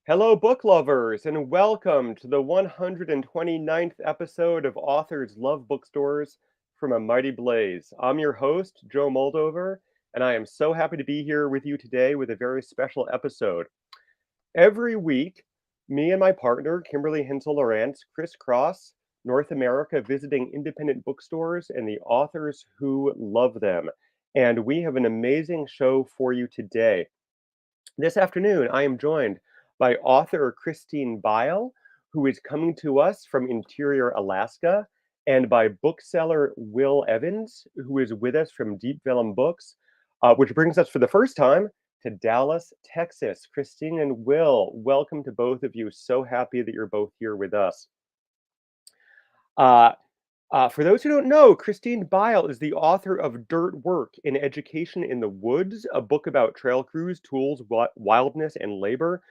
Hello, book lovers, and welcome to the 129th episode of Authors Love Bookstores from a Mighty Blaze. I'm your host, Joe Moldover, and I am so happy to be here with you today with a very special episode. Every week, me and my partner, Kimberly Hensel Lawrence, crisscross North America visiting independent bookstores and the authors who love them. And we have an amazing show for you today. This afternoon, I am joined by author Christine Byl, who is coming to us from Interior, Alaska, and by bookseller Will Evans, who is with us from Deep Vellum Books, which brings us for the first time to Dallas, Texas. Christine and Will, welcome to both of you. So happy that you're both here with us. Uh, for those who don't know, Christine Byl is the author of Dirt Work in Education in the Woods, a book about trail crews, tools, wildness, and labor.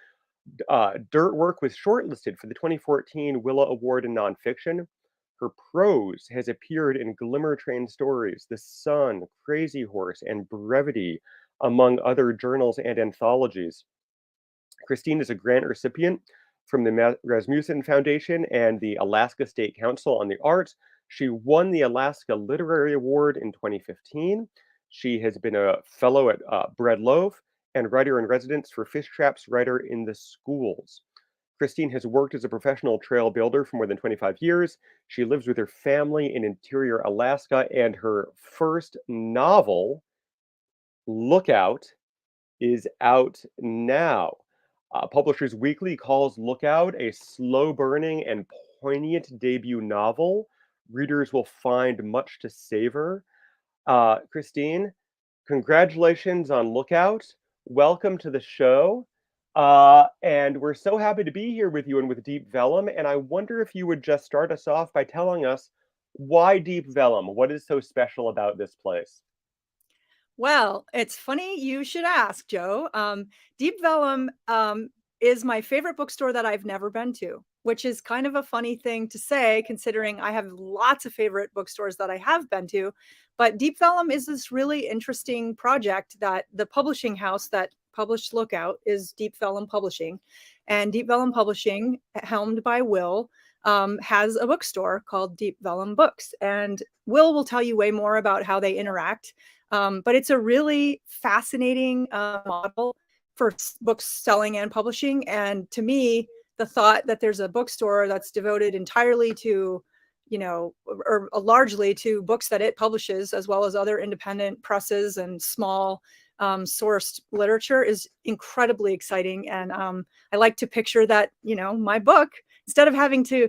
Dirt Work was shortlisted for the 2014 Willow Award in Nonfiction. Her prose has appeared in Glimmer Train Stories, The Sun, Crazy Horse, and Brevity, among other journals and anthologies. Christine is a grant recipient from the Rasmussen Foundation and the Alaska State Council on the Arts. She won the Alaska Literary Award in 2015. She has been a fellow at Bread Loaf and writer in residence for Fish Traps Writer in the Schools. Christine has worked as a professional trail builder for more than 25 years. She lives with her family in Interior, Alaska, and her first novel, Lookout, is out now. Publishers Weekly calls Lookout a slow burning and poignant debut novel. Readers will find much to savor. Christine, congratulations on Lookout. Welcome to the show. And we're so happy to be here with you and with Deep Vellum. And I wonder if you would just start us off by telling us why Deep Vellum? What is so special about this place? Well, it's funny you should ask, Joe. Deep Vellum is my favorite bookstore that I've never been to, which is kind of a funny thing to say, considering I have lots of favorite bookstores that I have been to. But Deep Vellum is this really interesting project that the publishing house that published Lookout is Deep Vellum Publishing. And Deep Vellum Publishing, helmed by Will, has a bookstore called Deep Vellum Books. And Will tell you way more about how they interact. But it's a really fascinating model for books selling and publishing. And to me, the thought that there's a bookstore that's devoted entirely to, or largely to books that it publishes, as well as other independent presses and small sourced literature, is incredibly exciting. And I like to picture that, my book, instead of having to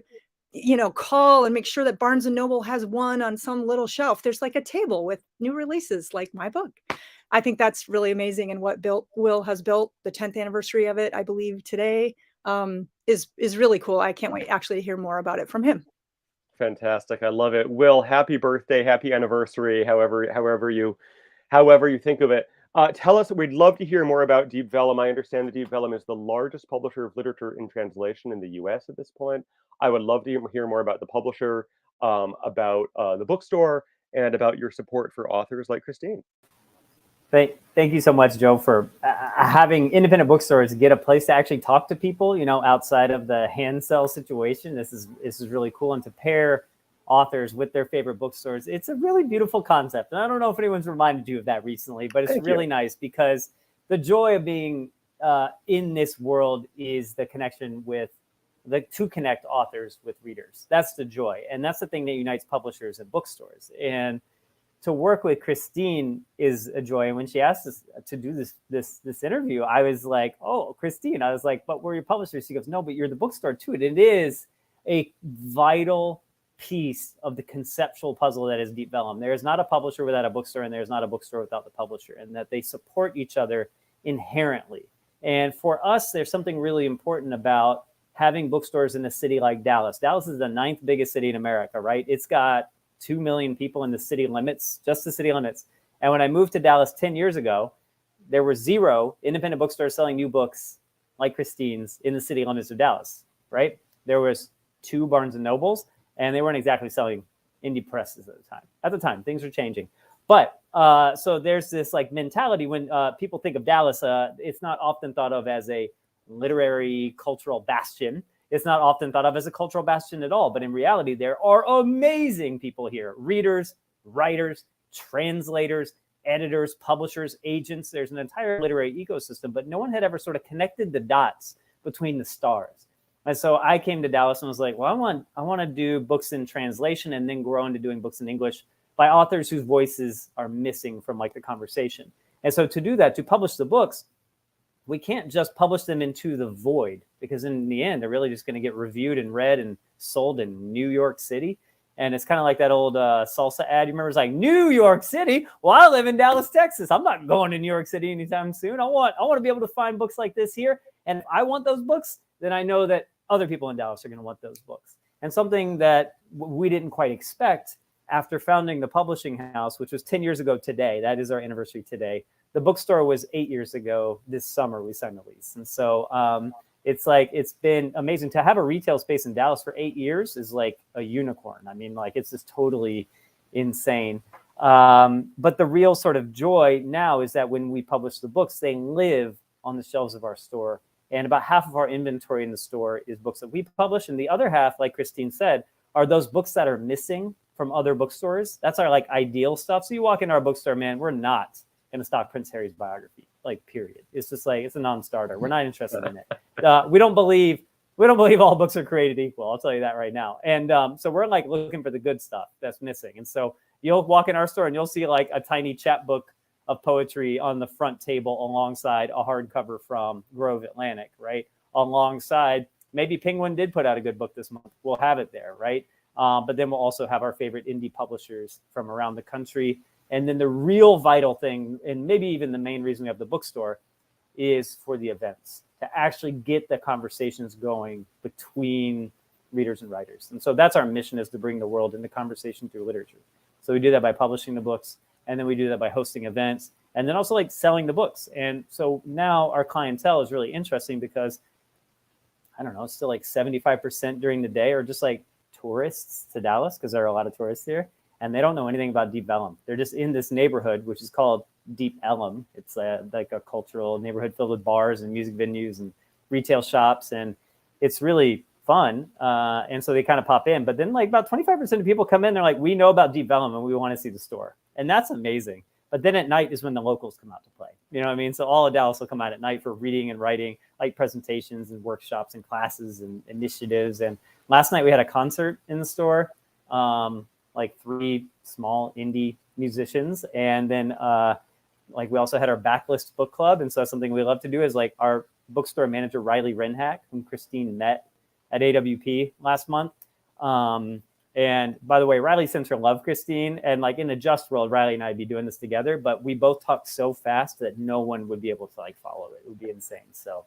call and make sure that Barnes and Noble has one on some little shelf, there's like a table with new releases like my book. I think that's really amazing. And what Will has built, the 10th anniversary of it, I believe today, is really cool. I can't wait actually to hear more about it from him. Fantastic. I love it. Will, happy birthday, happy anniversary, however you think of it. Tell us, we'd love to hear more about Deep Vellum. I understand that Deep Vellum is the largest publisher of literature in translation in the US at this point. I would love to hear more about the publisher, about the bookstore, and about your support for authors like Christine. Thank you so much, Joe, for having independent bookstores get a place to actually talk to people, outside of the hand sell situation. This is really cool. And to pair authors with their favorite bookstores, it's a really beautiful concept. And I don't know if anyone's reminded you of that recently, but it's really nice, because the joy of being in this world is the connection to connect authors with readers. That's the joy. And that's the thing that unites publishers and bookstores. And to work with Christine is a joy. And when she asked us to do this interview, I was like, oh, Christine. I was like, but we're your publisher. She goes, no, but you're the bookstore too. And it is a vital piece of the conceptual puzzle that is Deep Vellum. There is not a publisher without a bookstore, and there's not a bookstore without the publisher, and that they support each other inherently. And for us, there's something really important about having bookstores in a city like Dallas. Dallas is the 9th biggest city in America, right? It's got 2 million people in the city limits, just the city limits. And when I moved to Dallas 10 years ago, there were 0 independent bookstores selling new books like Christine's in the city limits of Dallas, right? There was 2 Barnes and Nobles, and they weren't exactly selling indie presses at the time. At the time, things were changing. But so there's this like mentality when people think of Dallas, it's not often thought of as a literary cultural bastion. It's not often thought of as a cultural bastion at all, but in reality, there are amazing people here: readers, writers, translators, editors, publishers, agents. There's an entire literary ecosystem, but no one had ever sort of connected the dots between the stars. And so I came to Dallas and was like, well, I want to do books in translation and then grow into doing books in English by authors whose voices are missing from like the conversation. And so to do that, to publish the books, we can't just publish them into the void, because in the end, they're really just going to get reviewed and read and sold in New York City. And it's kind of like that old salsa ad. You remember? It's like, New York City? Well, I live in Dallas, Texas. I'm not going to New York City anytime soon. I want to be able to find books like this here. And if I want those books, then I know that other people in Dallas are going to want those books. And something that we didn't quite expect after founding the publishing house, which was 10 years ago today, that is our anniversary today. The bookstore was 8 years ago this summer we signed the lease. And so it's been amazing to have a retail space in Dallas for 8 years is like a unicorn. I mean, like, it's just totally insane. But the real sort of joy now is that when we publish the books, they live on the shelves of our store. And about half of our inventory in the store is books that we publish. And the other half, like Christine said, are those books that are missing from other bookstores. That's our like ideal stuff. So you walk into our bookstore, man, we're not going to stock Prince Harry's biography, like, period. It's just like, it's a non-starter. We're not interested in it. We don't believe all books are created equal. I'll tell you that right now. And so we're like looking for the good stuff that's missing. And so you'll walk in our store and you'll see like a tiny chapbook of poetry on the front table alongside a hardcover from Grove Atlantic, right? Alongside, maybe Penguin did put out a good book this month. We'll have it there, right? But then we'll also have our favorite indie publishers from around the country. And then the real vital thing, and maybe even the main reason we have the bookstore, is for the events, to actually get the conversations going between readers and writers. And so that's our mission, is to bring the world into conversation through literature. So we do that by publishing the books, and then we do that by hosting events, and then also like selling the books. And so now our clientele is really interesting because, I don't know, it's still like 75% during the day are just like tourists to Dallas, because there are a lot of tourists here, and they don't know anything about Deep Vellum. They're just in this neighborhood, which is called Deep Ellum. It's like a cultural neighborhood filled with bars and music venues and retail shops, and it's really fun. And so they kind of pop in. But then like about 25% of people come in, they're like, we know about Deep Vellum and we want to see the store. And that's amazing. But then at night is when the locals come out to play. You know what I mean? So all of Dallas will come out at night for reading and writing, like presentations and workshops and classes and initiatives. And last night we had a concert in the store, like 3 small indie musicians. And then like we also had our backlist book club. And so something we love to do is like our bookstore manager, Riley Renhack, whom Christine met at AWP last month. And by the way, Riley sends her love, Christine. And like in the Just world, Riley and I'd be doing this together, but we both talk so fast that no one would be able to like follow it. It would be insane. So,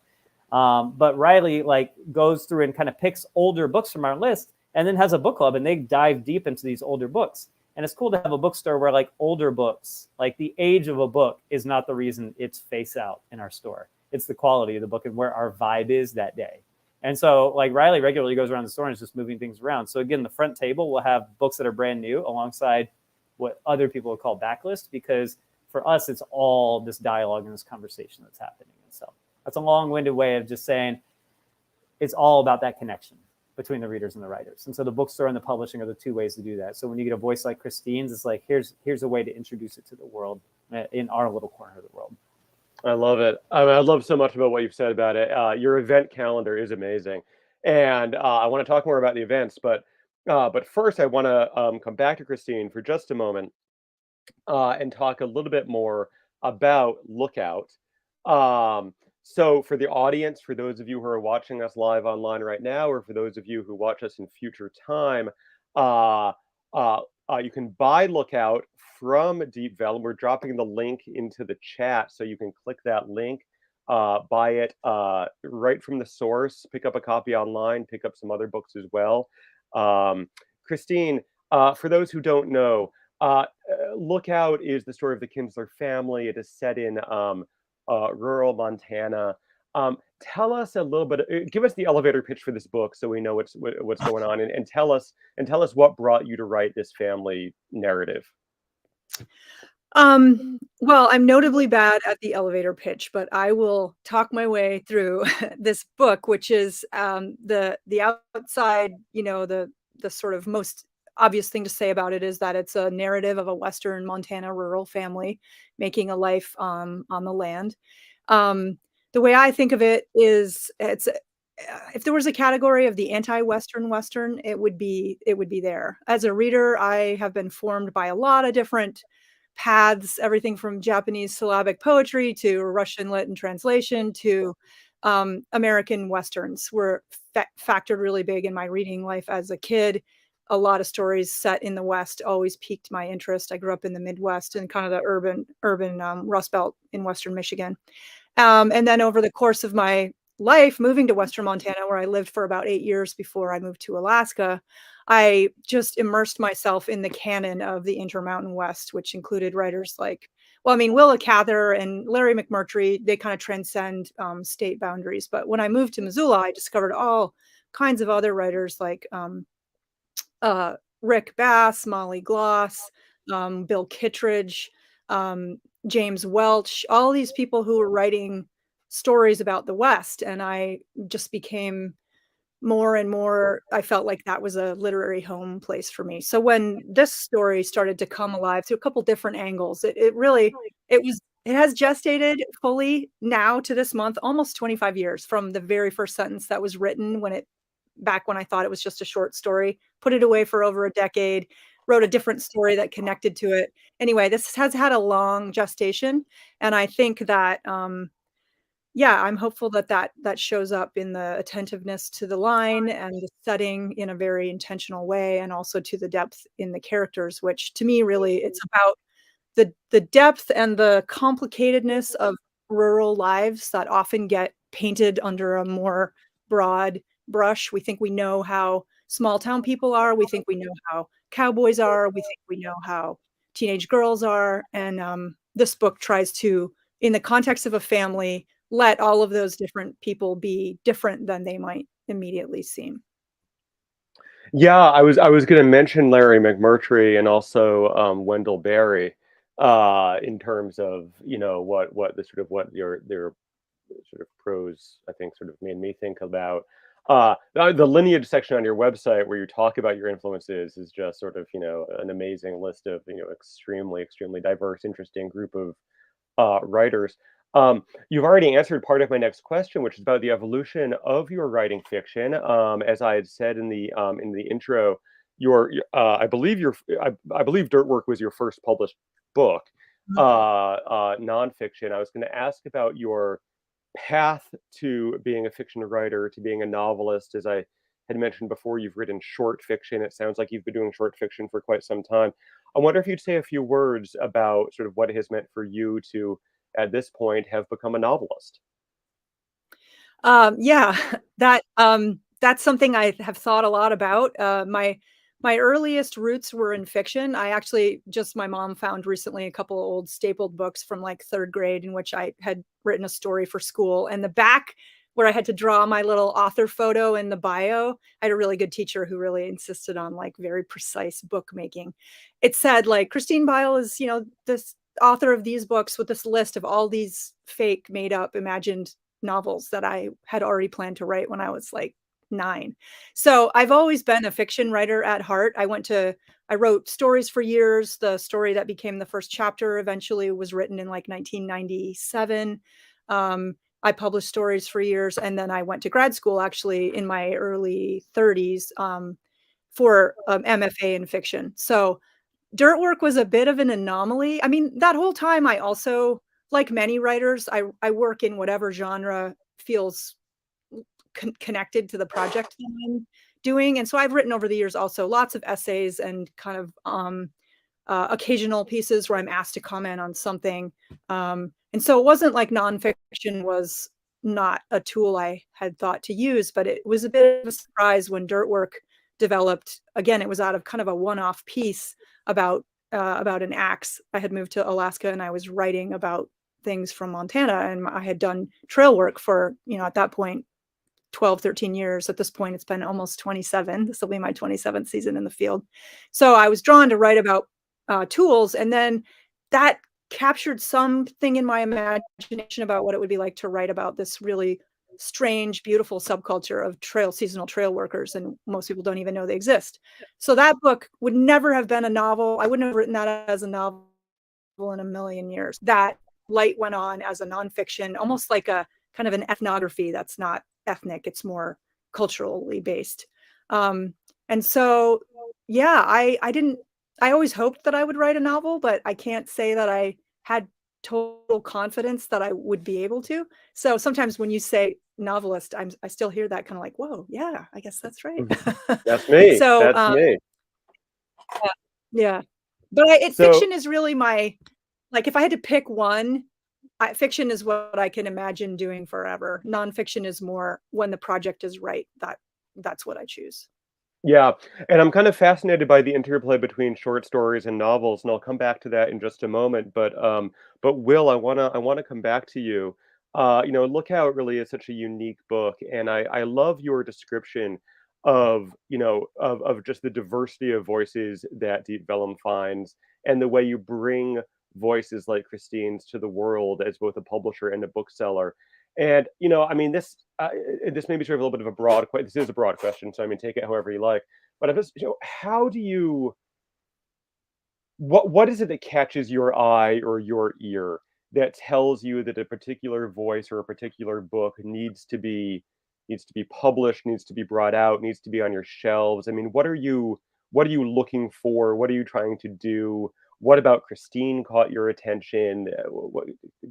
but Riley like goes through and kind of picks older books from our list and then has a book club, and they dive deep into these older books. And it's cool to have a bookstore where like older books, like the age of a book is not the reason it's face out in our store. It's the quality of the book and where our vibe is that day. And so like Riley regularly goes around the store and is just moving things around. So again, the front table will have books that are brand new alongside what other people would call backlist, because for us, it's all this dialogue and this conversation that's happening. And so that's a long-winded way of just saying it's all about that connection between the readers and the writers. And so the bookstore and the publishing are the 2 ways to do that. So when you get a voice like Christine's, it's like, here's a way to introduce it to the world in our little corner of the world. I love it. I love so much about what you've said about it. Your event calendar is amazing, and I want to talk more about the events. But first, I want to come back to Christine for just a moment and talk a little bit more about Lookout. So, for the audience, for those of you who are watching us live online right now, or for those of you who watch us in future time, you can buy Lookout from Deep Vellum. We're dropping the link into the chat, so you can click that link, buy it right from the source, pick up a copy online, pick up some other books as well. Christine, for those who don't know, Lookout is the story of the Kinsler family. It is set in rural Montana. Tell us a little bit. Give us the elevator pitch for this book, so we know what's going on, and tell us what brought you to write this family narrative. Well, I'm notably bad at the elevator pitch, but I will talk my way through this book, which is the outside, the sort of most obvious thing to say about it is that it's a narrative of a Western Montana rural family making a life on the land. The way I think of it is if there was a category of the anti-Western Western, it would be there. As a reader, I have been formed by a lot of different paths, everything from Japanese syllabic poetry to Russian lit and translation to American Westerns were factored really big in my reading life as a kid. A lot of stories set in the West always piqued my interest. I grew up in the Midwest and kind of the urban Rust Belt in Western Michigan. And then over the course of my life, moving to Western Montana, where I lived for about 8 years before I moved to Alaska, I just immersed myself in the canon of the Intermountain West, which included writers like, well, I mean, Willa Cather and Larry McMurtry. They kind of transcend state boundaries. But when I moved to Missoula, I discovered all kinds of other writers like uh, Rick Bass, Molly Gloss, Bill Kittredge, um, James Welch, all these people who were writing stories about the West. And I just became more and more, I felt like that was a literary home place for me. So when this story started to come alive through a couple different angles, it has gestated fully now to this month, almost 25 years from the very first sentence that was written back when I thought it was just a short story, put it away for over a decade, wrote a different story that connected to it. Anyway, this has had a long gestation. And I think that, yeah, I'm hopeful that that shows up in the attentiveness to the line and the setting in a very intentional way, and also to the depth in the characters, which to me, really, it's about the depth and the complicatedness of rural lives that often get painted under a more broad brush. We think we know how small town people are. We think we know how cowboys are. We think we know how teenage girls are. And this book tries to, in the context of a family, let all of those different people be different than they might immediately seem. Yeah, I was going to mention Larry McMurtry and also Wendell Berry in terms of what the sort of what their sort of prose I think sort of made me think about. The lineage section on your website where you talk about your influences is just sort of an amazing list of extremely diverse, interesting group of writers. You've already answered part of my next question, which is about the evolution of your writing fiction. As I had said in the intro, I believe Dirt Work was your first published book, nonfiction. I was going to ask about your path to being a fiction writer, to being a novelist. As I had mentioned before, you've written short fiction. It sounds like you've been doing short fiction for quite some time. I wonder if you'd say a few words about sort of what it has meant for you to, at this point, have become a novelist. Yeah, that's something I have thought a lot about. My earliest roots were in fiction. I actually just my mom found recently a couple of old stapled books from like third grade in which I had written a story for school. And the back where I had to draw my little author photo in the bio, I had a really good teacher who really insisted on like very precise bookmaking. It said like Christine Byl is, this author of these books with this list of all these fake, made up, imagined novels that I had already planned to write when I was like 9. So I've always been a fiction writer at heart. I wrote stories for years. The story that became the first chapter eventually was written in like 1997. I published stories for years, and then I went to grad school actually in my early 30s for MFA in fiction. So Dirt Work was a bit of an anomaly. I mean, that whole time I also, like many writers, I work in whatever genre feels connected to the project that I'm doing. And so I've written over the years also lots of essays and kind of occasional pieces where I'm asked to comment on something. And so it wasn't like nonfiction was not a tool I had thought to use, but it was a bit of a surprise when Dirt Work developed. Again, it was out of kind of a one-off piece about an axe. I had moved to Alaska and I was writing about things from Montana, and I had done trail work for, at that point, 12, 13 years. At this point, it's been almost 27. This will be my 27th season in the field. So I was drawn to write about tools. And then that captured something in my imagination about what it would be like to write about this really strange, beautiful subculture of seasonal trail workers, and most people don't even know they exist. So that book would never have been a novel. I wouldn't have written that as a novel in a million years. That light went on as a nonfiction, almost like a kind of an ethnography that's not ethnic, it's more culturally based. And so, yeah, I always hoped that I would write a novel, but I can't say that I had total confidence that I would be able to. So sometimes when you say novelist, I still hear that kind of like, whoa, yeah, I guess that's right. That's me. So, That's me. yeah, but So fiction is really my, like, if I had to pick one, fiction is what I can imagine doing forever. Nonfiction is more when the project is right. That's what I choose. yeah, and I'm kind of fascinated by the interplay between short stories and novels, and I'll come back to that in just a moment. But Will, I wanna come back to you. Look how it really is such a unique book, and I love your description of of just the diversity of voices that Deep Vellum finds, and the way you bring voices like Christine's to the world as both a publisher and a bookseller. And I mean, this may be sort of a little bit of a broad question. This is a broad question, so I mean, take it however you like. But I'm just, how do you, what is it that catches your eye or your ear that tells you that a particular voice or a particular book needs to be published, needs to be brought out, needs to be on your shelves? I mean, what are you looking for? What are you trying to do? What about Christine caught your attention?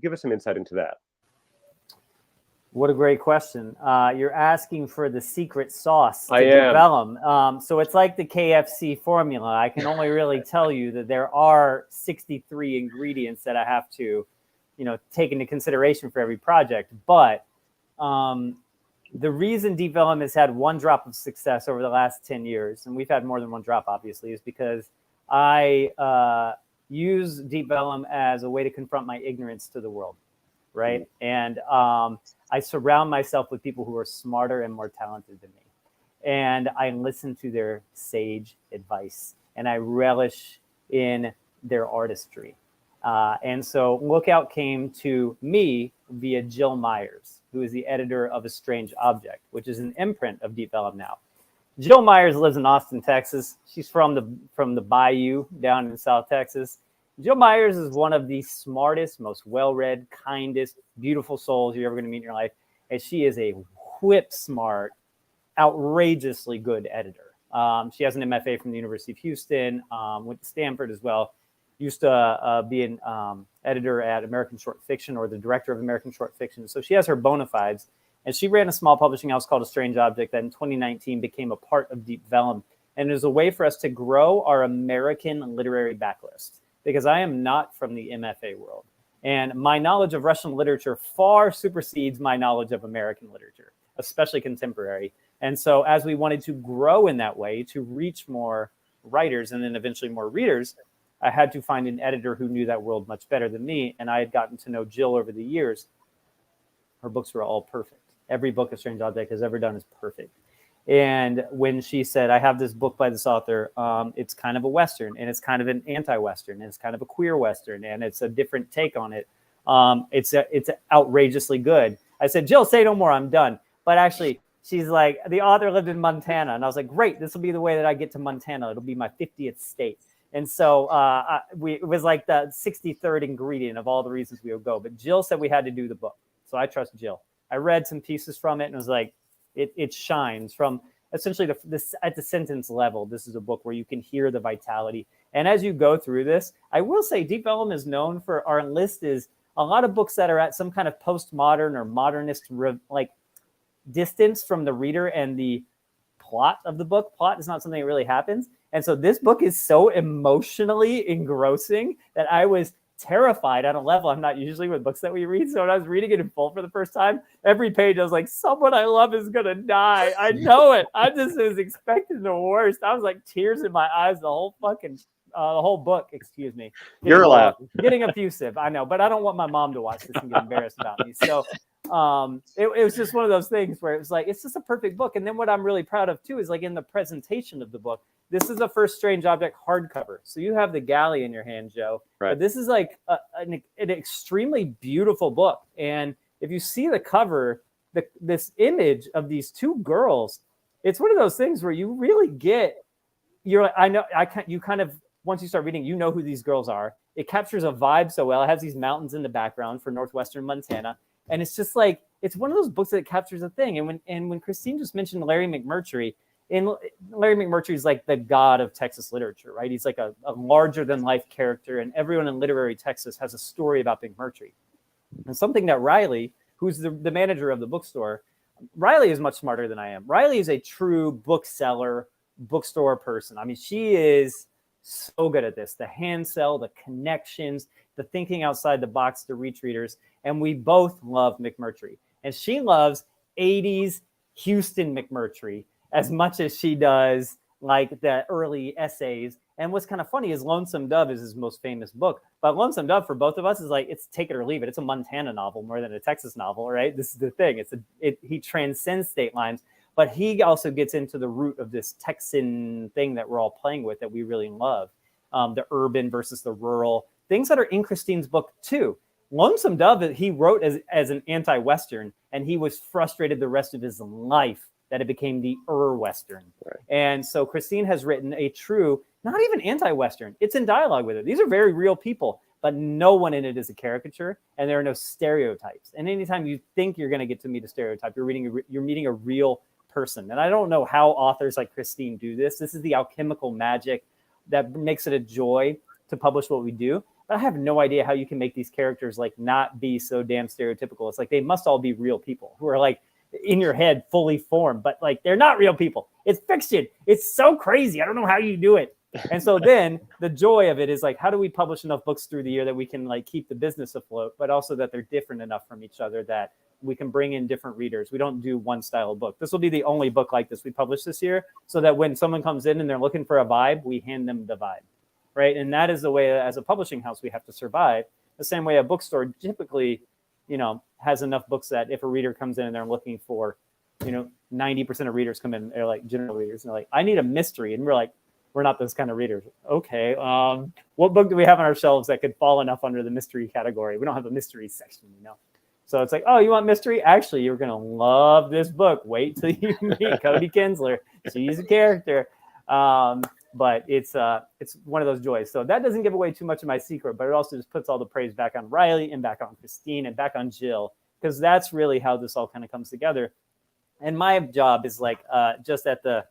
Give us some insight into that. What a great question. You're asking for the secret sauce to I am. develop. So it's like the KFC formula. I can only really tell you that there are 63 ingredients that I have to, take into consideration for every project. But the reason Deep Vellum has had one drop of success over the last 10 years, and we've had more than one drop, obviously, is because I use Deep Vellum as a way to confront my ignorance to the world. Right. And I surround myself with people who are smarter and more talented than me. And I listen to their sage advice, and I relish in their artistry. And so Lookout came to me via Jill Myers, who is the editor of A Strange Object, which is an imprint of Deep Vellum now. Jill Myers lives in Austin, Texas. She's from the Bayou down in South Texas. Jill Myers is one of the smartest, most well-read, kindest, beautiful souls you're ever going to meet in your life. And she is a whip-smart, outrageously good editor. She has an MFA from the University of Houston, went to Stanford as well. Used to be an editor at American Short Fiction, or the director of American Short Fiction. So she has her bona fides. And she ran a small publishing house called A Strange Object that in 2019 became a part of Deep Vellum. And it was a way for us to grow our American literary backlist, because I am not from the MFA world. And my knowledge of Russian literature far supersedes my knowledge of American literature, especially contemporary. And so as we wanted to grow in that way, to reach more writers and then eventually more readers, I had to find an editor who knew that world much better than me. And I had gotten to know Jill over the years. Her books were all perfect. Every book A Strange Object has ever done is perfect. And when she said, I have this book by this author, it's kind of a Western, and it's kind of an anti-Western, and it's kind of a queer Western, and it's a different take on it. It's outrageously good. I said, Jill, say no more, I'm done. But actually, she's like, the author lived in Montana. And I was like, great, this will be the way that I get to Montana. It'll be my 50th state. And so it was like the 63rd ingredient of all the reasons we would go. But Jill said we had to do the book. So I trust Jill. I read some pieces from it and was like, it shines from essentially at the sentence level. This is a book where you can hear the vitality. And as you go through this, I will say Deep Vellum is known for, our list is a lot of books that are at some kind of postmodern or modernist distance from the reader and the plot of the book. Plot is not something that really happens. And so this book is so emotionally engrossing that I was terrified on a level I'm not usually with books that we read. So when I was reading it in full for the first time, every page I was like, someone I love is going to die. I know it. I just was expecting the worst. I was like tears in my eyes the whole book, excuse me. You're allowed. Getting effusive, I know, but I don't want my mom to watch this and get embarrassed about me. So it was just one of those things where it was like, it's just a perfect book. And then what I'm really proud of too is like in the presentation of the book, This is the first Strange Object hardcover. So you have the galley in your hand, Joe. Right. But this is like an extremely beautiful book. And if you see the cover, this image of these two girls, it's one of those things where you really get, you kind of, once you start reading, you know who these girls are. It captures a vibe so well. It has these mountains in the background for northwestern Montana. And it's just like, it's one of those books that captures a thing. And when Christine just mentioned Larry McMurtry, and Larry McMurtry is like the god of Texas literature, right? He's like a larger than life character, and everyone in literary Texas has a story about McMurtry. And something that Riley, who's the manager of the bookstore, Riley is much smarter than I am. Riley is a true bookseller, bookstore person. I mean, she is so good at this, the hand sell, the connections, the thinking outside the box to reach readers. And we both love McMurtry. And she loves 80s Houston McMurtry as much as she does like the early essays. And what's kind of funny is Lonesome Dove is his most famous book. But Lonesome Dove for both of us is like, it's take it or leave it. It's a Montana novel more than a Texas novel, right? This is the thing. He transcends state lines, but he also gets into the root of this Texan thing that we're all playing with that we really love. The urban versus the rural, things that are in Christine's book too. Lonesome Dove, he wrote as an anti-Western, and he was frustrated the rest of his life that it became the Western. Right. And so Christine has written a true, not even anti-Western, it's in dialogue with it. These are very real people, but no one in it is a caricature, and there are no stereotypes. And anytime you think you're going to get to meet a stereotype, you're meeting a real person. And I don't know how authors like Christine do this. This is the alchemical magic that makes it a joy to publish what we do. But I have no idea how you can make these characters like not be so damn stereotypical. It's like they must all be real people who are like in your head fully formed, but like they're not real people. It's fiction. It's so crazy. I don't know how you do it. And so then the joy of it is like, how do we publish enough books through the year that we can like keep the business afloat, but also that they're different enough from each other that we can bring in different readers. We don't do one style of book. This will be the only book like this we publish this year, so that when someone comes in and they're looking for a vibe, we hand them the vibe, right? And that is the way as a publishing house we have to survive. The same way a bookstore typically, has enough books that if a reader comes in and they're looking for, 90% of readers come in, they're like general readers, and they're like, I need a mystery. And we're like, we're not those kind of readers. Okay, what book do we have on our shelves that could fall enough under the mystery category? We don't have a mystery section, So it's like, oh, you want mystery? Actually, you're going to love this book. Wait till you meet Cody Kinsler. She's a character. But it's one of those joys. So that doesn't give away too much of my secret, but it also just puts all the praise back on Riley and back on Christine and back on Jill, because that's really how this all kind of comes together. And my job is like just at the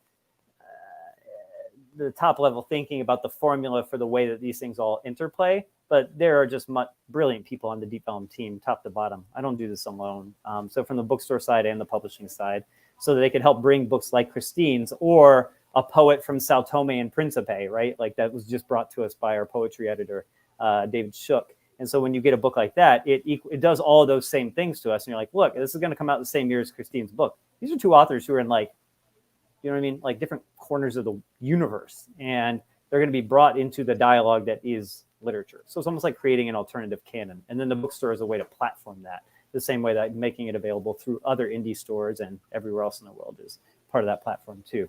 top level, thinking about the formula for the way that these things all interplay. But there are just brilliant people on the Deep Vellum team, top to bottom. I don't do this alone. So from the bookstore side and the publishing side, so that they could help bring books like Christine's or a poet from Sao Tome and Principe, right? Like that was just brought to us by our poetry editor, David Shook. And so when you get a book like that, it does all those same things to us. And you're like, look, this is going to come out the same year as Christine's book. These are two authors who are in like, like different corners of the universe. And they're going to be brought into the dialogue that is literature. So it's almost like creating an alternative canon. And then the bookstore is a way to platform that, the same way that making it available through other indie stores and everywhere else in the world is part of that platform too.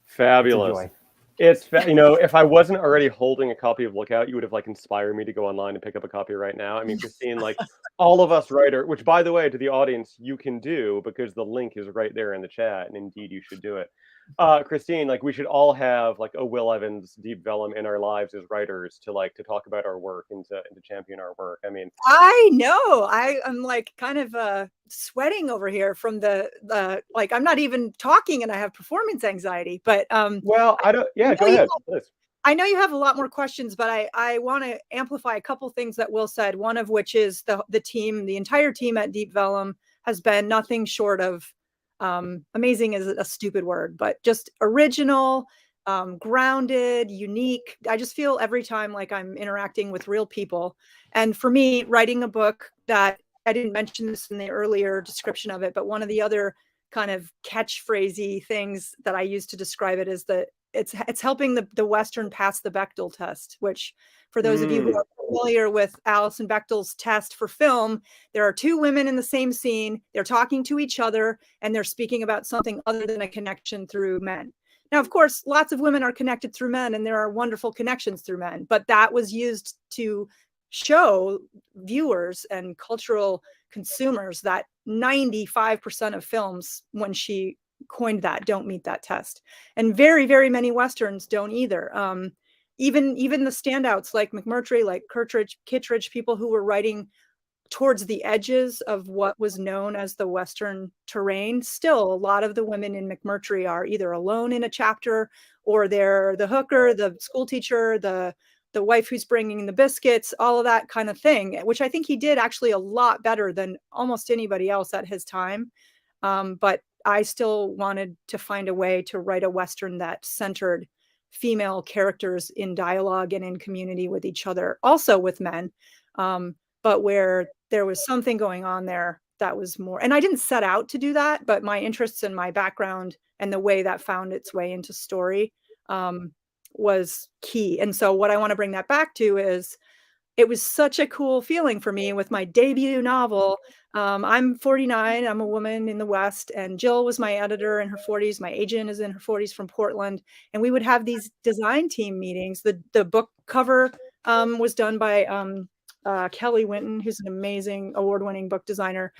Fabulous. If I wasn't already holding a copy of Lookout, you would have like inspired me to go online and pick up a copy right now. I mean, Christine, like all of us writer, which by the way, to the audience, you can do because the link is right there in the chat, and indeed you should do it. Christine, like we should all have like a Will Evans Deep Vellum in our lives as writers to talk about our work and to champion our work. I mean, I know I'm like kind of sweating over here from the like I'm not even talking and I have performance anxiety, but well, I don't. Yeah, go ahead. Please. I know you have a lot more questions, but I want to amplify a couple things that Will said. One of which is the team, the entire team at Deep Vellum has been nothing short of amazing is a stupid word, but just original, grounded, unique. I just feel every time like I'm interacting with real people. And for me, writing a book that I didn't mention this in the earlier description of it, but one of the other kind of catchphrasey things that I use to describe it is that it's helping the Western pass the Bechdel test, which for those of you who are familiar with Alison Bechdel's test for film, there are two women in the same scene. They're talking to each other and they're speaking about something other than a connection through men. Now, of course, lots of women are connected through men, and there are wonderful connections through men, but that was used to show viewers and cultural consumers that 95% of films, when she coined that, don't meet that test. And very, very many Westerns don't either. Even the standouts like McMurtry, like Kittredge, people who were writing towards the edges of what was known as the Western terrain, still a lot of the women in McMurtry are either alone in a chapter, or they're the hooker, the school teacher, the wife who's bringing the biscuits, all of that kind of thing, which I think he did actually a lot better than almost anybody else at his time. But I still wanted to find a way to write a Western that centered female characters in dialogue and in community with each other, also with men, but where there was something going on there that was more. And I didn't set out to do that, but my interests and my background and the way that found its way into story was key. And so what I want to bring that back to is, it was such a cool feeling for me with my debut novel. I'm 49, I'm a woman in the West, and Jill was my editor in her 40s. My agent is in her 40s from Portland. And we would have these design team meetings. The book cover was done by Kelly Winton, who's an amazing award-winning book designer.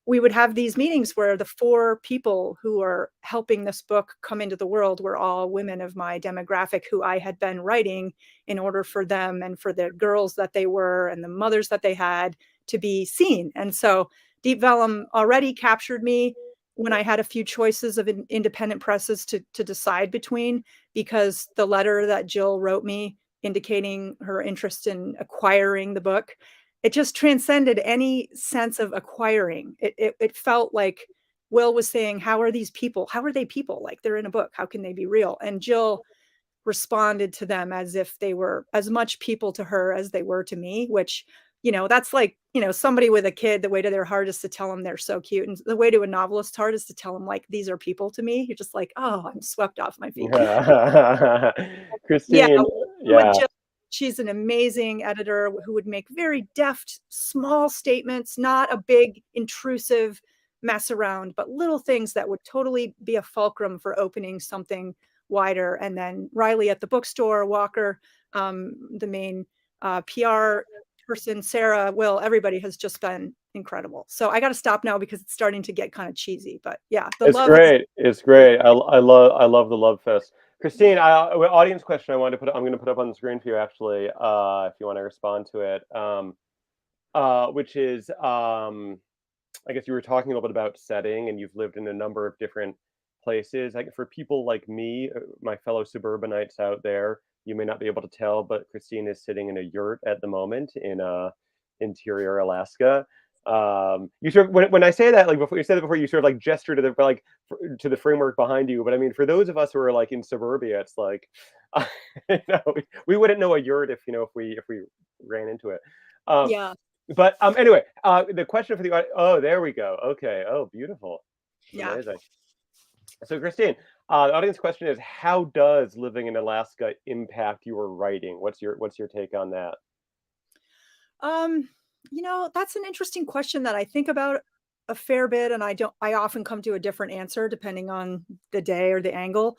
We would have these meetings where the 4 people who are helping this book come into the world were all women of my demographic who I had been writing in order for them and for the girls that they were and the mothers that they had to be seen. And so Deep Vellum already captured me when I had a few choices of independent presses to decide between, because the letter that Jill wrote me indicating her interest in acquiring the book, it just transcended any sense of acquiring. It felt like Will was saying, how are these people? How are they people? Like, they're in a book. How can they be real? And Jill responded to them as if they were as much people to her as they were to me, which, that's like, somebody with a kid, the way to their heart is to tell them they're so cute. And the way to a novelist's heart is to tell them, like, these are people to me. You're just like, oh, I'm swept off my feet. Christine, yeah. Jill, she's an amazing editor who would make very deft, small statements, not a big, intrusive mess around, but little things that would totally be a fulcrum for opening something wider. And then Riley at the bookstore, Walker, the main PR person, Sarah, Will, everybody has just been incredible. So I got to stop now because it's starting to get kind of cheesy, but yeah, it's great. It's great. I love the love fest. Christine, audience question I'm going to put up on the screen for you, actually, if you want to respond to it, which is, I guess you were talking a little bit about setting, and you've lived in a number of different places. Like, for people like me, my fellow suburbanites out there, you may not be able to tell, but Christine is sitting in a yurt at the moment in interior Alaska. You sort of, when I say that, like, before you said it before, you sort of like gesture to to the framework behind you. But I mean, for those of us who are like in suburbia, it's like, we wouldn't know a yurt if we ran into it. Yeah. But anyway, the question for the oh, there we go. Okay. Oh, beautiful. Yeah. Amazing. So, Christine, the audience question is: how does living in Alaska impact your writing? What's your take on that? That's an interesting question that I think about a fair bit, and I often come to a different answer depending on the day or the angle.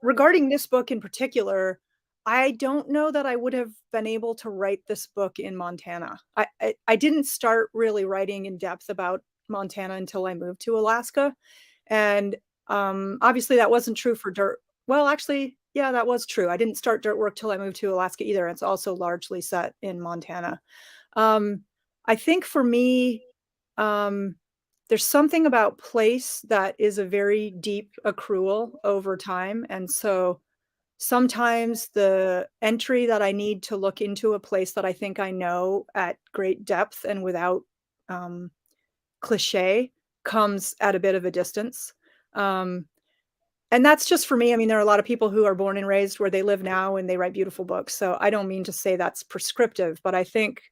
Regarding this book in particular, I don't know that I would have been able to write this book in Montana. I didn't start really writing in depth about Montana until I moved to Alaska. And obviously that wasn't true for Dirt. Well, actually, yeah, that was true. I didn't start Dirt work till I moved to Alaska either. It's also largely set in Montana. I think for me, there's something about place that is a very deep accrual over time. And so sometimes the entry that I need to look into a place that I think I know at great depth and without cliche comes at a bit of a distance. And that's just for me. I mean, there are a lot of people who are born and raised where they live now and they write beautiful books. So I don't mean to say that's prescriptive, but I think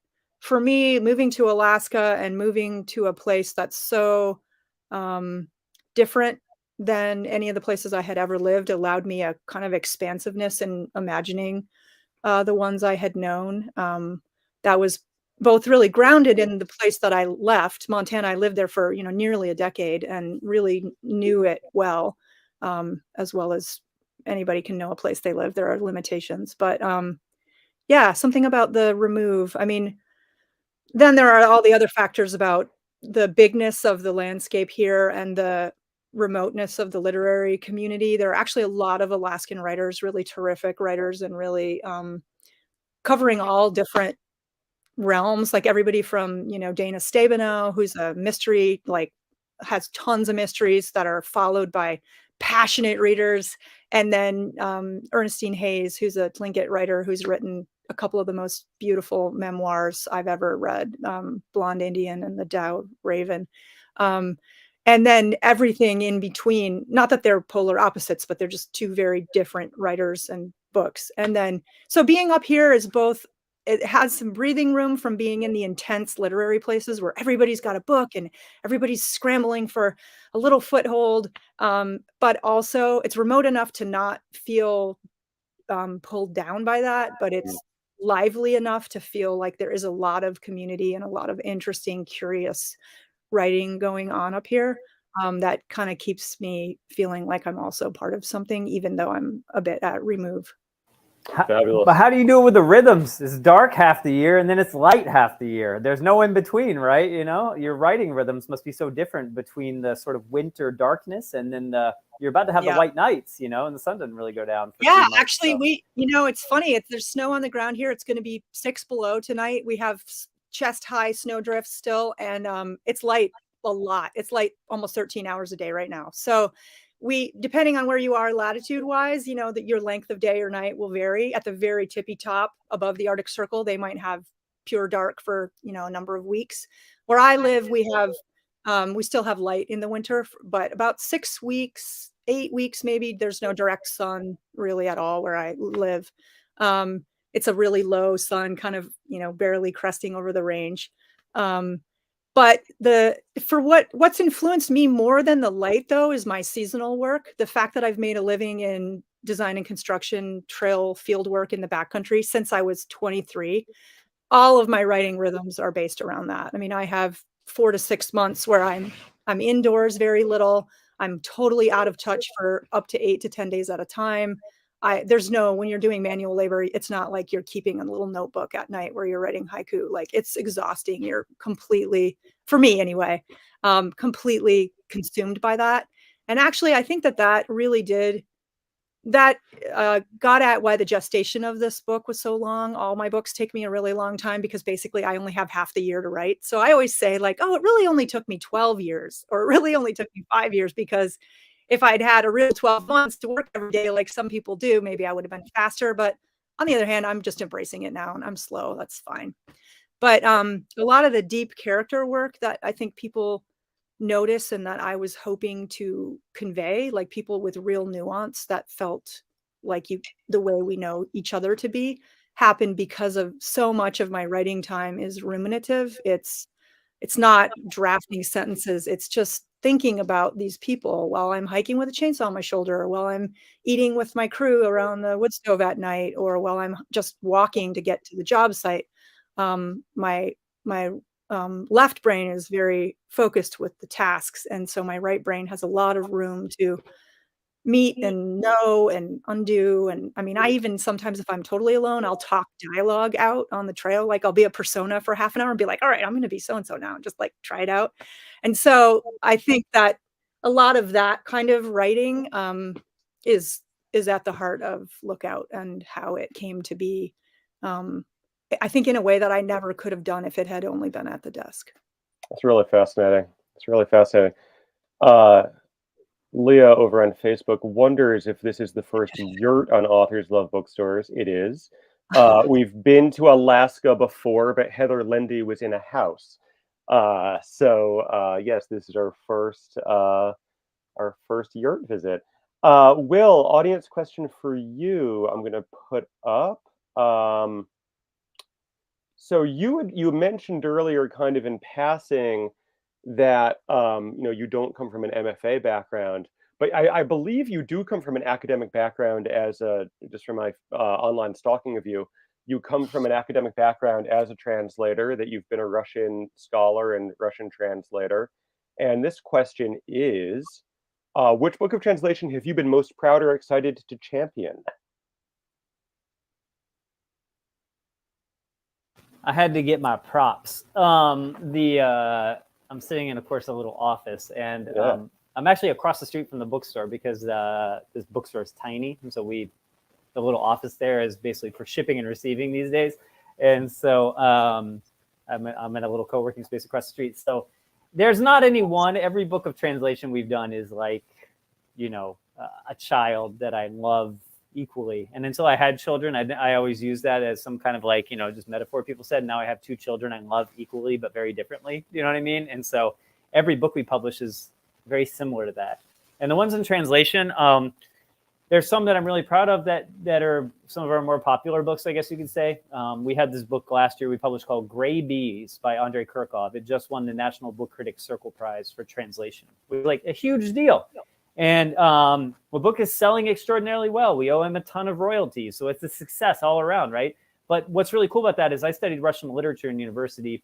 for me, moving to Alaska and moving to a place that's so different than any of the places I had ever lived allowed me a kind of expansiveness in imagining the ones I had known. That was both really grounded in the place that I left, Montana. I lived there for nearly a decade and really knew it well as anybody can know a place they live. There are limitations, but yeah, something about the remove. I mean, then there are all the other factors about the bigness of the landscape here and the remoteness of the literary community. There are actually a lot of Alaskan writers, really terrific writers, and really covering all different realms, like everybody from, Dana Stabenow, who's a mystery, like has tons of mysteries that are followed by passionate readers. And then Ernestine Hayes, who's a Tlingit writer who's written a couple of the most beautiful memoirs I've ever read, Blonde Indian and The Tao Raven. And then everything in between, not that they're polar opposites, but they're just two very different writers and books. And then, so being up here is both, it has some breathing room from being in the intense literary places where everybody's got a book and everybody's scrambling for a little foothold. But also it's remote enough to not feel pulled down by that, but it's lively enough to feel like there is a lot of community and a lot of interesting, curious writing going on up here. That kind of keeps me feeling like I'm also part of something, even though I'm a bit at remove. Fabulous. But how do you do it with the rhythms? It's dark half the year and then it's light half the year. There's no in between, right? Your writing rhythms must be so different between the sort of winter darkness and then you're about to have the white nights, and the sun doesn't really go down. For 3 months, actually, so. It's funny. There's snow on the ground here. It's going to be 6 below tonight. We have chest high snow drifts still, and it's light a lot. It's light almost 13 hours a day right now. So depending on where you are latitude wise, that your length of day or night will vary. At the very tippy top above the Arctic Circle, they might have pure dark for, a number of weeks. Where I live, we still have light in the winter, but about 6 weeks, 8 weeks, maybe there's no direct sun really at all where I live. It's a really low sun, kind of, barely cresting over the range. But what's influenced me more than the light, though, is my seasonal work. The fact that I've made a living in design and construction, trail field work in the backcountry since I was 23. All of my writing rhythms are based around that. I mean, I have 4 to 6 months where I'm indoors very little. I'm totally out of touch for up to 8 to 10 days at a time. When you're doing manual labor, it's not like you're keeping a little notebook at night where you're writing haiku. Like, it's exhausting. You're completely, for me anyway, completely consumed by that. And actually, I think that really got at why the gestation of this book was so long. All my books take me a really long time because basically I only have half the year to write. So I always say, like, oh, it really only took me 12 years, or it really only took me 5 years, because if I'd had a real 12 months to work every day like some people do, maybe I would have been faster. But on the other hand, I'm just embracing it now and I'm slow. That's fine. But a lot of the deep character work that I think people notice and that I was hoping to convey, like people with real nuance that felt like the way we know each other to be, happened because of so much of my writing time is ruminative. It's not drafting sentences. It's just thinking about these people while I'm hiking with a chainsaw on my shoulder, or while I'm eating with my crew around the wood stove at night, or while I'm just walking to get to the job site. My left brain is very focused with the tasks. And so my right brain has a lot of room to meet and know and undo. And I mean, I even sometimes, if I'm totally alone, I'll talk dialogue out on the trail. Like, I'll be a persona for half an hour and be like, all right, I'm going to be so-and-so now, and just like try it out. And so I think that a lot of that kind of writing is at the heart of Lookout and how it came to be. I think in a way that I never could have done if it had only been at the desk. That's really fascinating. It's really fascinating. Leah over on Facebook wonders if this is the first yurt on Authors Love Bookstores. It is. We've been to Alaska before, but Heather Lindy was in a house. So yes, this is our first yurt visit. Will, audience question for you. I'm going to put up. So you mentioned earlier, kind of in passing, that you don't come from an MFA background, but I believe you do come from an academic background. Just from my online stalking of you, you come from an academic background as a translator, that you've been a Russian scholar and Russian translator. And this question is, Which book of translation have you been most proud or excited to champion? I had to get my props. I'm sitting in, of course, a little office, and I'm actually across the street from the bookstore because this bookstore is tiny, and so the little office there is basically for shipping and receiving these days. And so I'm in a little co-working space across the street. So there's not any one. Every book of translation we've done is like, a child that I love equally. And until I had children, I always use that as some kind of like, just metaphor. People said, now I have 2 children I love equally, but very differently. You know what I mean? And so every book we publish is very similar to that. And the ones in translation, there's some that I'm really proud of that are some of our more popular books, I guess you could say. We had this book last year we published called Gray Bees by Andrei Kirkov. It just won the National Book Critics Circle Prize for translation. It was like a huge deal. And the book is selling extraordinarily well. We owe him a ton of royalties. So it's a success all around, right? But what's really cool about that is I studied Russian literature in university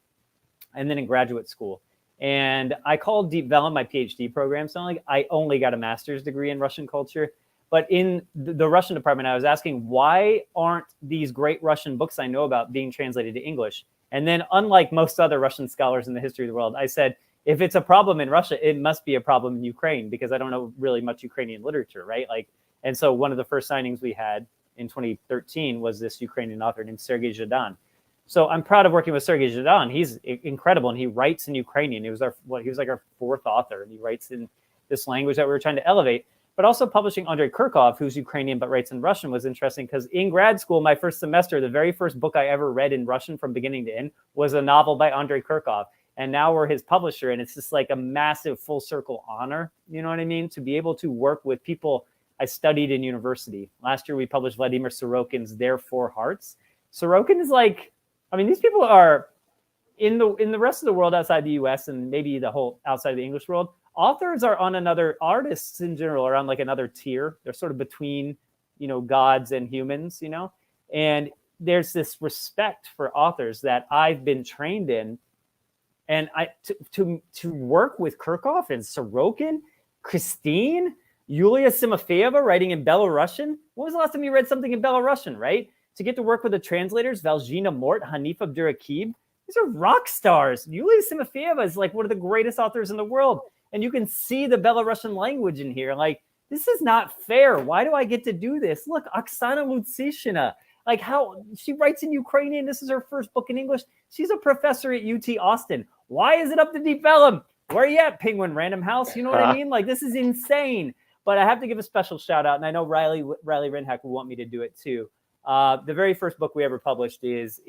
and then in graduate school. And I called DEEP VELLUM my PhD program. So I only got a master's degree in Russian culture. But in the Russian department, I was asking, why aren't these great Russian books I know about being translated to English? And then unlike most other Russian scholars in the history of the world, I said, if it's a problem in Russia, it must be a problem in Ukraine because I don't know really much Ukrainian literature, right? And so one of the first signings we had in 2013 was this Ukrainian author named Sergei Zhadan. So I'm proud of working with Sergei Zhadan. He's incredible, and he writes in Ukrainian. He was like our 4th author, and he writes in this language that we were trying to elevate. But also publishing Andrei Kirkov, who's Ukrainian but writes in Russian, was interesting because in grad school, my first semester, the very first book I ever read in Russian from beginning to end was a novel by Andrei Kirkov. And now we're his publisher, and it's just like a massive full circle honor, you know what I mean? To be able to work with people I studied in university. Last year, we published Vladimir Sorokin's Their Four Hearts. Sorokin is like, these people are in the rest of the world outside the US and maybe the whole outside of the English world. Authors are on another, artists in general are on like another tier. They're sort of between, gods and humans, and there's this respect for authors that I've been trained in. And to work with Kirkov and Sorokin, Christine, Yulia Timofeyeva writing in Belarusian. When was the last time you read something in Belarusian, right? To get to work with the translators, Valzhina Mort, Hanif Abdurakib. These are rock stars. Yulia Timofeyeva is like one of the greatest authors in the world. And you can see the Belarusian language in here. Like, this is not fair. Why do I get to do this? Look, Oksana Lutsishina, like how she writes in Ukrainian. This is her first book in English. She's a professor at UT Austin. Why is it up to DEEP VELLUM? Where are you at, Penguin Random House? You know what I mean? Like, this is insane. But I have to give a special shout out. And I know Riley Renhack will want me to do it too. The very first book we ever published is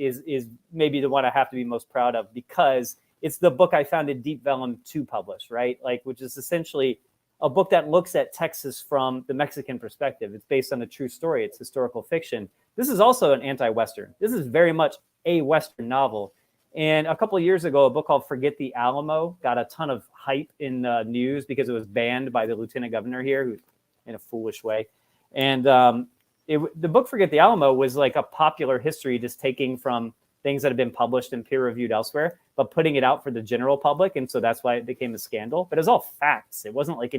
maybe the one I have to be most proud of because it's the book I founded DEEP VELLUM to publish, right? Like, which is essentially a book that looks at Texas from the Mexican perspective. It's based on a true story. It's historical fiction. This is also an anti-Western. This is very much a Western novel. And a couple of years ago, a book called Forget the Alamo got a ton of hype in the news because it was banned by the lieutenant governor here, who, in a foolish way. And the book Forget the Alamo was like a popular history, just taking from things that have been published and peer-reviewed elsewhere, but putting it out for the general public. And so that's why it became a scandal. But it was all facts. It wasn't like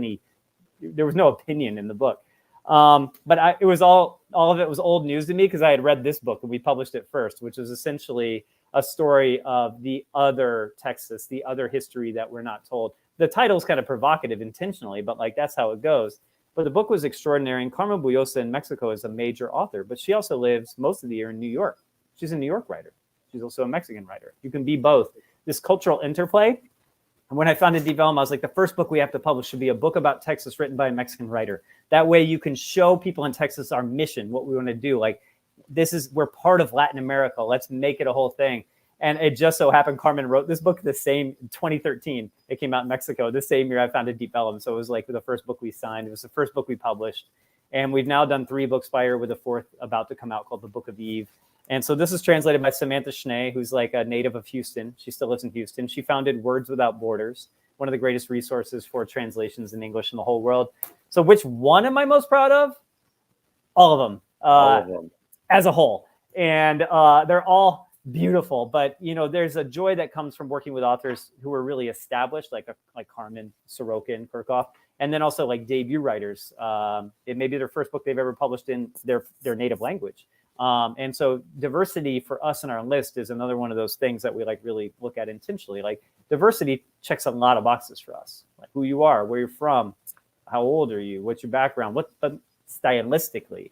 there was no opinion in the book. But it was all of it was old news to me because I had read this book and we published it first, which was essentially a story of the other Texas, the other history that we're not told. The title's kind of provocative intentionally, but like that's how it goes. But the book was extraordinary. And Carmen Bujosa in Mexico is a major author, but she also lives most of the year in New York. She's a New York writer. She's also a Mexican writer. You can be both. This cultural interplay. And when I founded DEEP VELLUM, I was like, the first book we have to publish should be a book about Texas written by a Mexican writer. That way you can show people in Texas our mission, what we want to do. Like, we're part of Latin America. Let's make it a whole thing. And it just so happened Carmen wrote this book the same 2013. It came out in Mexico the same year I founded DEEP VELLUM. So it was like the first book we signed. It was the first book we published. And we've now done 3 books by her with a 4th about to come out called The Book of Eve. And so this is translated by Samantha Schnee, who's like a native of Houston. She still lives in Houston. She founded Words Without Borders, one of the greatest resources for translations in English in the whole world. So which one am I most proud of? All of them. All of them. As a whole. And they're all beautiful. But you know, there's a joy that comes from working with authors who are really established, like Carmen, Sorokin, Kirkhoff, and then also like debut writers. It may be their first book they've ever published in their native language. And so diversity for us in our list is another one of those things that we like really look at intentionally. Like diversity checks a lot of boxes for us, like who you are, where you're from, how old are you, what's your background, but stylistically,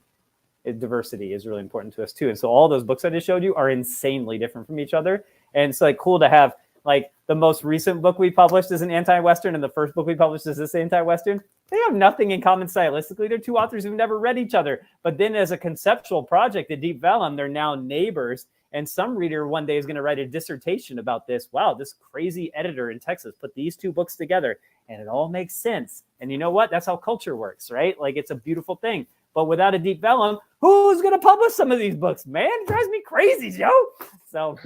diversity is really important to us too. And so all those books I just showed you are insanely different from each other. And it's like cool to have like the most recent book we published is an anti-Western and the first book we published is this anti-Western. They have nothing in common stylistically. They're two authors who've never read each other. But then as a conceptual project at Deep Vellum, they're now neighbors. And some reader one day is going to write a dissertation about this. Wow, this crazy editor in Texas put these two books together and it all makes sense. And you know what? That's how culture works, right? Like it's a beautiful thing. But without a Deep Vellum, who's going to publish some of these books? Man, it drives me crazy, Joe. So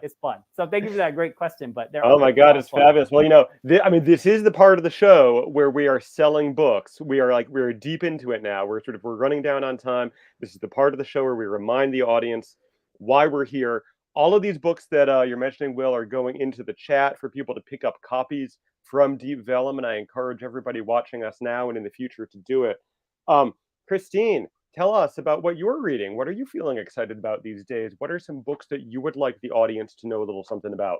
it's fun. So thank you for that great question. But oh my God, it's fabulous. Well, you know, I mean, this is the part of the show where we are selling books. We're deep into it now. We're running down on time. This is the part of the show where we remind the audience why we're here. All of these books that you're mentioning, Will, are going into the chat for people to pick up copies from Deep Vellum, and I encourage everybody watching us now and in the future to do it. Christine, tell us about what you're reading. What are you feeling excited about these days? What are some books that you would like the audience to know a little something about?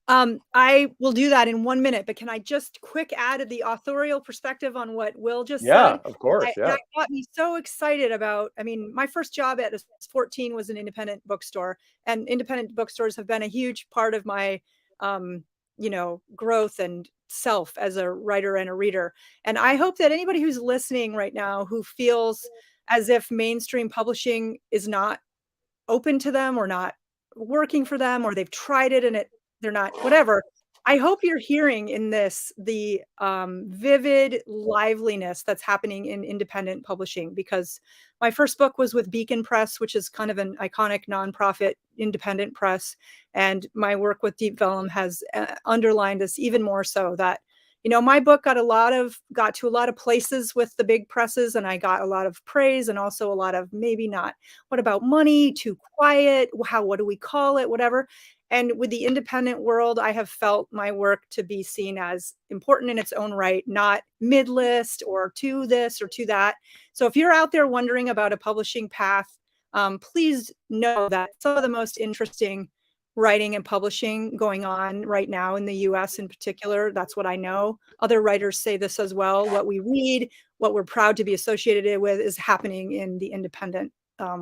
I will do that in 1 minute, but can I just quick add the authorial perspective on what Will just Yeah, said? of course. Yeah. That got me so excited about, I mean, my first job at 14 was an independent bookstore, and independent bookstores have been a huge part of my, you know, growth and self as a writer and a reader. And I hope that anybody who's listening right now who feels as if mainstream publishing is not open to them or not working for them, or they've tried it and they're not, whatever. I hope you're hearing in this the vivid liveliness that's happening in independent publishing, because my first book was with Beacon Press, which is kind of an iconic nonprofit independent press. And my work with Deep Vellum has underlined this even more so, that, you know, my book got to a lot of places with the big presses, and I got a lot of praise and also a lot of maybe not. What about money? Too quiet? What do we call it? Whatever. And with the independent world, I have felt my work to be seen as important in its own right, not mid-list or to this or to that. So if you're out there wondering about a publishing path, please know that some of the most interesting writing and publishing going on right now in the US in particular, that's what I know. Other writers say this as well. What we read, what we're proud to be associated with, is happening in the independent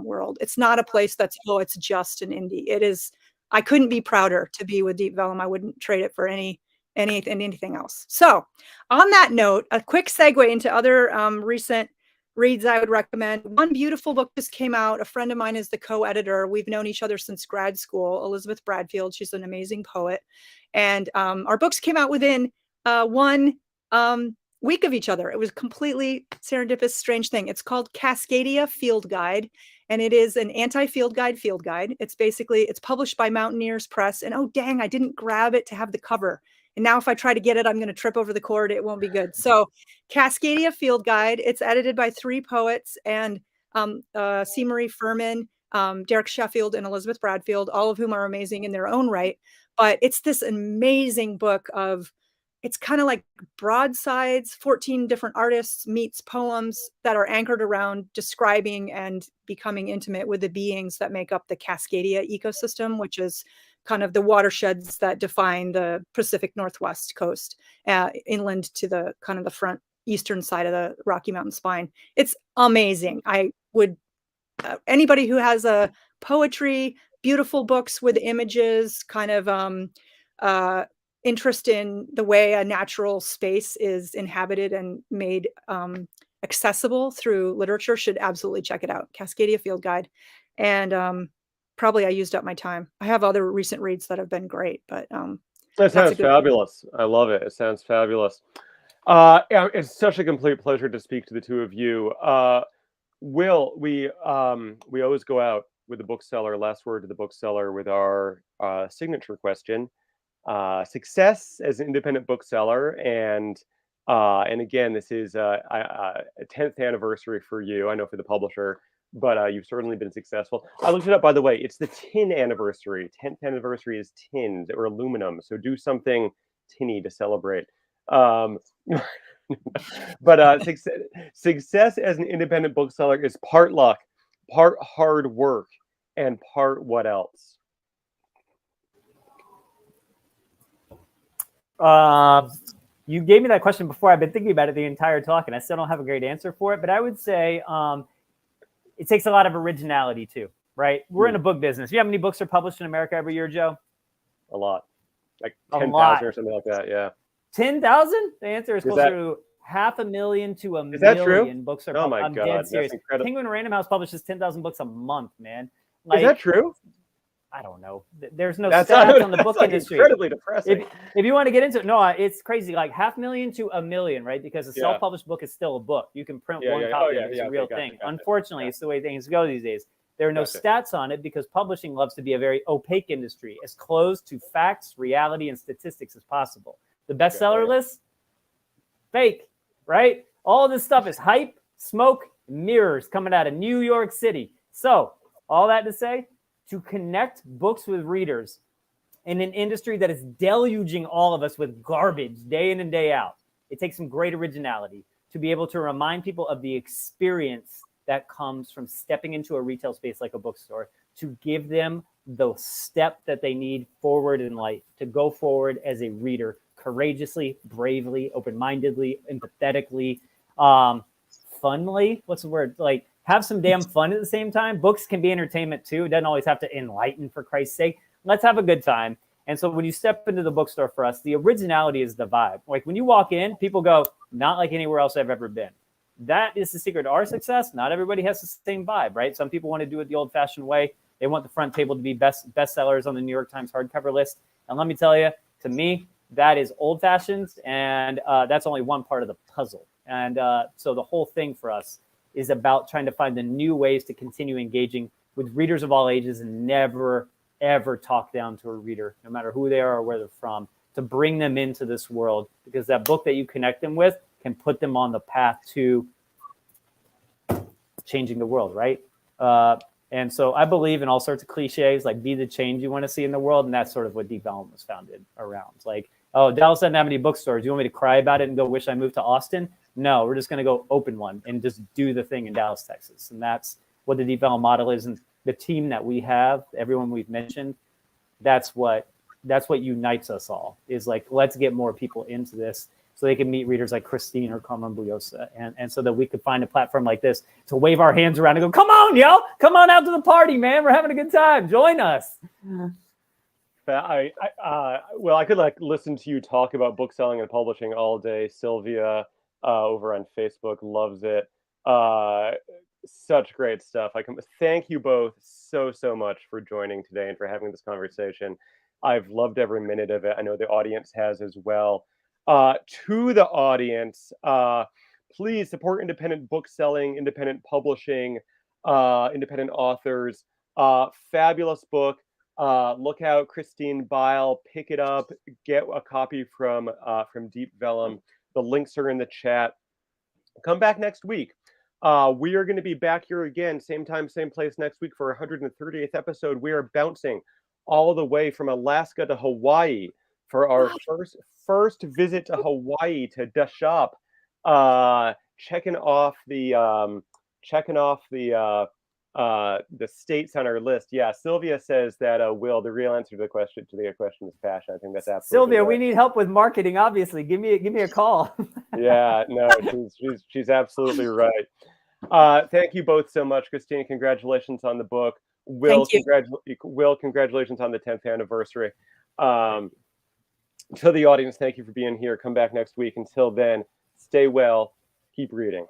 world. It's not a place that's, oh, it's just an indie. It is. I couldn't be prouder to be with Deep Vellum. I wouldn't trade it for anything else. So on that note, a quick segue into other recent reads I would recommend. One beautiful book just came out. A friend of mine is the co-editor. We've known each other since grad school, Elizabeth Bradfield. She's an amazing poet. And our books came out within 1 week of each other. It was completely serendipitous, strange thing. It's called Cascadia Field Guide. And it is an anti-field guide field guide. It's published by Mountaineers Press. And oh, dang, I didn't grab it to have the cover. And now if I try to get it, I'm going to trip over the cord. It won't be good. So Cascadia Field Guide, it's edited by 3 poets, and C. Marie Furman, Derek Sheffield, and Elizabeth Bradfield, all of whom are amazing in their own right. But it's this amazing book it's kind of like broadsides, 14 different artists meets poems that are anchored around describing and becoming intimate with the beings that make up the Cascadia ecosystem, which is kind of the watersheds that define the Pacific Northwest coast, inland to the kind of the front eastern side of the Rocky Mountain spine. It's amazing. I would, anybody who has a poetry, beautiful books with images, kind of interest in the way a natural space is inhabited and made accessible through literature should absolutely check it out. Cascadia Field Guide. And probably I used up my time. I have other recent reads that have been great, but that sounds fabulous. I love it. It sounds fabulous. Yeah, it's such a complete pleasure to speak to the two of you. Will, we always go out with the bookseller, last word to the bookseller, with our signature question. Success as an independent bookseller, and again, this is a 10th anniversary for you. I know for the publisher, but you've certainly been successful. I looked it up, by the way. It's the tin anniversary. 10th anniversary is tins or aluminum. So do something tinny to celebrate. Um, but success as an independent bookseller is part luck, part hard work, and part what else? You gave me that question before. I've been thinking about it the entire talk, and I still don't have a great answer for it. But I would say it takes a lot of originality too, right? We're in a book business. You know how many books are published in America every year, Joe? A lot, like 10,000 or something like that. Yeah. 10,000? The answer is closer to 500,000 to a million books are published. Oh my God, dead serious. that's incredible. Penguin Random House publishes 10,000 books a month, man. Is that true? I don't know. There's no stats on the book industry. Incredibly depressing. If you want to get into it, no, it's crazy. Like 500,000 to a million, right? Because a self-published book is still a book. You can print one copy. It's a real thing. Unfortunately, it's the way things go these days. There are no stats on it because publishing loves to be a very opaque industry, as close to facts, reality, and statistics as possible. The bestseller list, fake, right? All this stuff is hype, smoke, mirrors coming out of New York City. So all that to say, to connect books with readers in an industry that is deluging all of us with garbage day in and day out, it takes some great originality to be able to remind people of the experience that comes from stepping into a retail space like a bookstore, to give them the step that they need forward in life, to go forward as a reader courageously, bravely, open-mindedly, empathetically, funly. What's the word? Like, have some damn fun at the same time. Books can be entertainment too. It doesn't always have to enlighten, for Christ's sake. Let's have a good time. And so when you step into the bookstore, for us, the originality is the vibe. Like when you walk in, people go, not like anywhere else I've ever been. That is the secret to our success. Not everybody has the same vibe, right? Some people want to do it the old-fashioned way. They want the front table to be bestsellers on the New York Times hardcover list. And let me tell you, to me, that is old-fashioned, and that's only one part of the puzzle. And so the whole thing for us is about trying to find the new ways to continue engaging with readers of all ages and never, ever talk down to a reader, no matter who they are or where they're from, to bring them into this world, because that book that you connect them with can put them on the path to changing the world, right? And so I believe in all sorts of cliches, like be the change you want to see in the world. And that's sort of what Deep Vellum was founded around. Like, oh, Dallas doesn't have any bookstores. You want me to cry about it and go wish I moved to Austin? No, we're just going to go open one and just do the thing in Dallas, Texas. And that's what the Deep Vellum model is. And the team that we have, everyone we've mentioned, that's what unites us all, is like, let's get more people into this so they can meet readers like Christine or Carmen Buyosa. And so that we could find a platform like this to wave our hands around and go, come on, yo, come on out to the party, man. We're having a good time. Join us. Well, I could like listen to you talk about bookselling and publishing all day. Sylvia over on Facebook loves it. Such great stuff. Thank you both so much for joining today and for having this conversation. I've loved every minute of it. I know the audience has as well. To the audience, please support independent bookselling, independent publishing, independent authors. Fabulous book. Look out, Christine Byl. Pick it up. Get a copy from Deep Vellum. The links are in the chat. Come back next week. We are going to be back here again, same time, same place next week for our 130th episode. We are bouncing all the way from Alaska to Hawaii for our first visit to Hawaii to the shop. Checking off the states on our list. Yeah, Sylvia says that Will, the real answer to the question is passion. I think that's absolutely Sylvia, right. we need help with marketing, obviously. Give me a call. Yeah, no, she's absolutely right. Thank you both so much. Christine, congratulations on the book. Will, congratulations on the 10th anniversary. To the audience, thank you for being here. Come back next week. Until then, stay well, keep reading.